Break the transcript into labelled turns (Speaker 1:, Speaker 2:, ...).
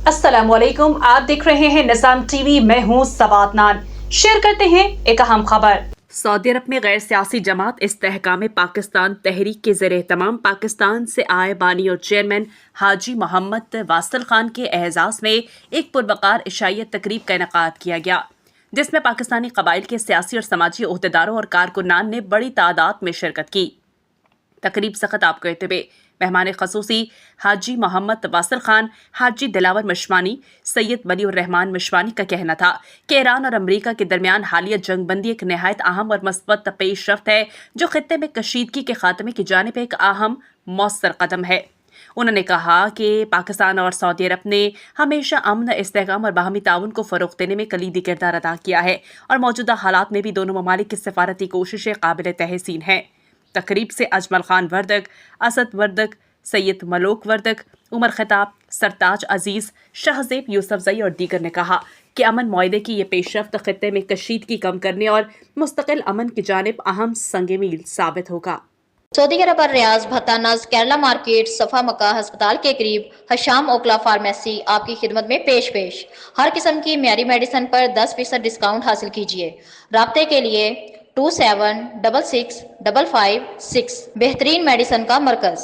Speaker 1: अस्सलाम वालेकुम, आप देख रहे हैं निज़ाम टीवी। मैं हूं सवात नान। शेयर करते हैं एक अहम खबर। सऊदी अरब में गैर सियासी जमात इस्तेहकाम पाकिस्तान तहरीक के ज़ेर एहतमाम पाकिस्तान से आए बानी और चेयरमैन हाजी मोहम्मद वासिल खान के एहसास में एक पुरवकार इशाइयत तकरीब का इनेकाद किया गया, जिसमें पाकिस्तानी कबाइल के सियासी और समाजी ओहदेदारों और कारकुनान ने बड़ी तादाद में शिरकत की। तकरीब से खिताब करते हुए मेहमान खसूसी हाजी मोहम्मद वासिल खान, हाजी दिलावर मशवानी, सैयद वलीउर रहमान मशवानी का कहना था कि ईरान और अमरीका के दरमियान हालिया जंगबंदी एक नहायत अहम और मस्बत पेशरफ्त है, जो खित्ते में कशीदगी के खात्मे की जानिब एक अहम मौसर कदम है। उन्होंने कहा कि पाकिस्तान और सऊदी अरब ने हमेशा अमन, इस्तेहकाम और बाहमी ताउन को फ़रोग़ देने में कलीदी किरदार अदा किया है और मौजूदा हालात में भी दोनों ममालिक की सिफारती कोशिशें काबिल तहसीन हैं। तकरीब से अजमल खान वर्दक, असद वर्दक, सैयद मलोक वर्दक, उमर खिताब, सरताज अजीज़, शाहजेब यूसुफजई और दीगर ने कहा कि अमन मुआहदे की ये पेशरफ्त खित्ते में कशीदगी कम करने और मुस्तकिल अमन की जानिब अहम संग मील साबित होगा।
Speaker 2: सऊदी अरब और रियाज भत्तानाज केरला मार्केट सफा मक्का अस्पताल के करीब हशाम ओकला फार्मेसी आपकी खिदमत में पेश हर किस्म की म्यारी मेडिसिन पर 10% डिस्काउंट हासिल कीजिए। राब्ते के लिए 27665556 बेहतरीन मेडिसिन का मरकज।